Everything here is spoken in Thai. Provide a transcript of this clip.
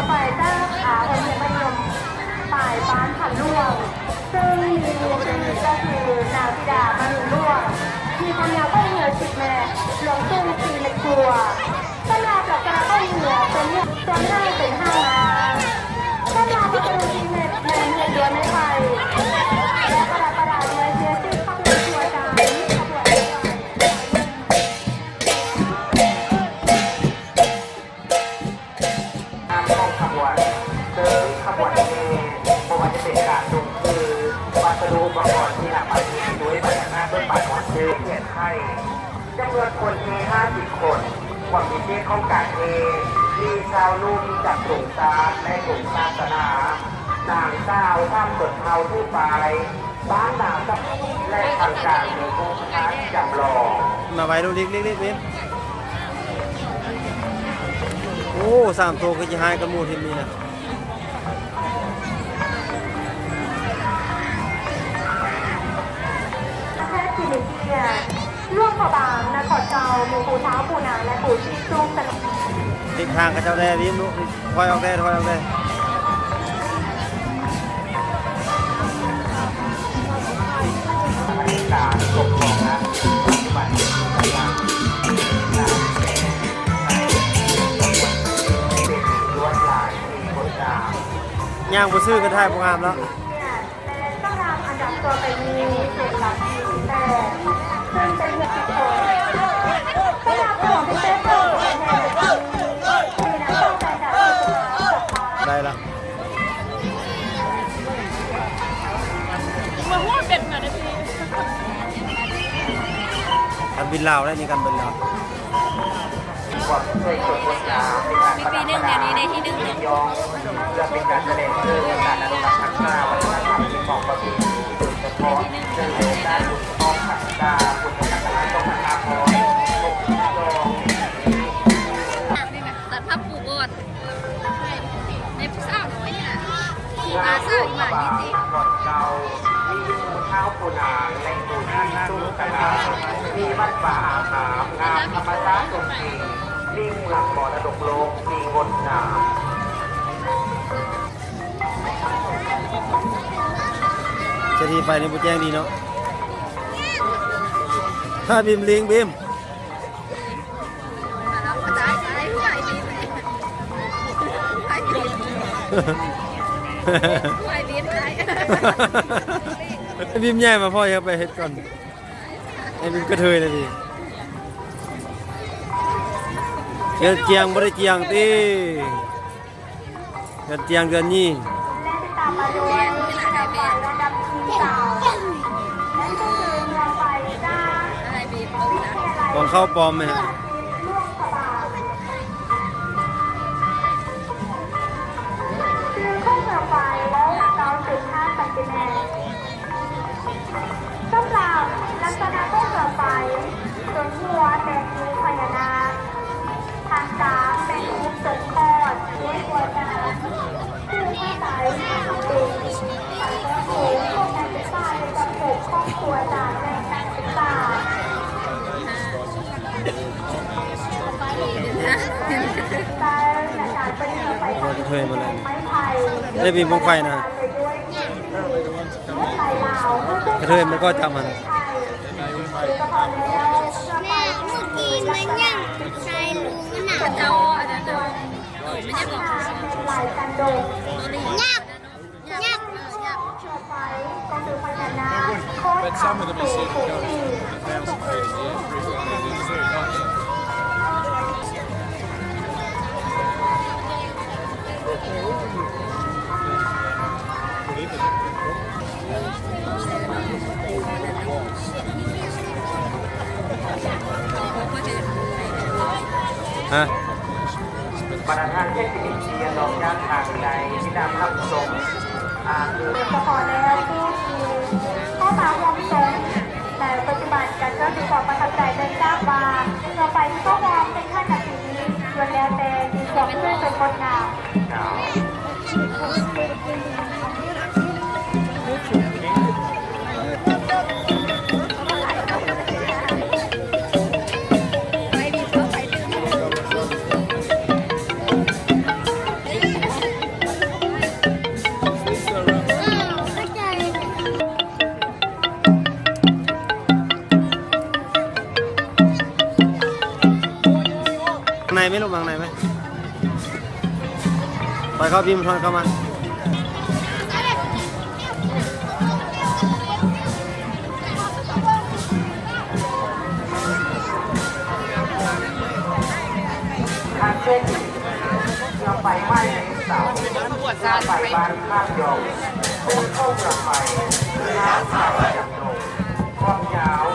อไปจ้าโรงเรียนมัธยมปลายบ้านขันล่วงซึ่งมีชื่อก็คือนางธิดามณีล่วงมีความยาวก็เหนือ10 เมตรหลวงตุ้ง4 เมตรกว่าต้นลากับกระก็เหนือเป็นตัว5เป็น5ล้านต้นลาก็เป็น4 เมตรในเดือนด้วนในไทยและประดาเนื้อเชื้อชื่อข้าวเหนียวตัวจานขบวนของขบวนซึ่งขบวนนี้เพราะว่าจะเป็นการลงคือวัสดุอุปกรณ์ที่นำมาใช้ด้วยพนักงานต้นป่าของชื่อเกียรติไทยจำนวนคนมี50 คนความพิเศษของการเที่ชาวลูกที่จากกลุ่มศาสตร์และกลุ่มศาสนานางสาวท่ามสดเทาผู้ไปบ้านนาสับและทางการมีผู้ค้าจำลองมาไว้ดูเล็กๆเว็บโอ้3 ตัวก็จะหายกันหมดทีนี้นะแพทย์ศิริเกียรติร่วมกับบางนครเจ้าหมู่ปู่เท้าปู่นางและปู่ชีซุ่มกันทิศทางกับเจ้าแดริมลูกคอยออกได้คอยออกได้การปกครองนะปัจจุบันเป็นกำลังลวดลายที่งดงามย่างบ่ซื้อกันได้บ่งามแล้วตารางอันดับตัวไปมีเศษหลักแต่ซึ่งเป็นเรื่องที่คนตารางของพิเศษตัวแทนมีนักต้องการจัดได้ละมาหัวเป็ดมาได้พี่การบินลาวได้นี่การบินลาวความเคยจดงดงามเป็นการประดับประดาที่ยองเพื่อเป็นการแสดงเรื่องการอนุรักษ์ทักษะวัฒนธรรมของประเทศโดยเฉพาะเรื่องด้านบุญทองขันตาบุญทักษะต้องพัฒนาพรปกครองตัดภาพปูก่อนในผู้สาวน้อยเนี่ยที่มาสาวมาที่จีก่อนเก่ามีมูเท้าปูนางและปูที่ตู้กะลามีวัดป่าอาหามงามธรรมชาติตรงนี้ลิงหลังมรดกโลกมีงดงามจะทีไฟในบุแจ้งดีเนาะถ้าบิมลิงบิมบิมแย่มาพ่อจะไปเฮ็ดก่อนไอ้บิมกระเทยเลยดิเดือนเจียงไม่ได้เจียงตีเดือนเจียงเดือนนี้ของเข้าปลอมไหมฮะสำหรับลักษณะต้นเสือไฟจนหัวแต่มีพญานาคทางกลางเป็นรูปเสือคอดด้วยหัวจานคือผ้าไตรเป็นสายกระโปรงข้อการศึกษาในกับปกครอบครัวจานในการศึกษาแต่อาจารย์เป็นไฟไม้ไทยได้บินบงไฟนะกระเทยมันก็จำมันแม่เมื่อกี้มันยังใส่ลุงมันหนาเจ้าอันนั้นไม่ใช่บอกยักยัก But some of them are said to go 1,000 meters, yeah, it's very nice. ฮะประธานเทศกิจเชียร์ลองย่างทางในที่นำเข้าชมคือเฉพาะแล้วผู้ที่เข้ามาห่วงชมแต่ปัจจุบันการก็ถือความประทับใจในทราบว่าเราไปที่ก็มองเป็นท่านนาทีส่วนแล้วแต่มีความเพื่อเป็นคนงามฮ ในไหมลูกมาข้างในไหมปล่อยเขาพิมพ์ทอนเข้ามาทางเส้นเราไปไหว้ในเสาไปบ้านข้ามยองพุ่งเข้ากลับไปน้ำสาวจากลงความยาว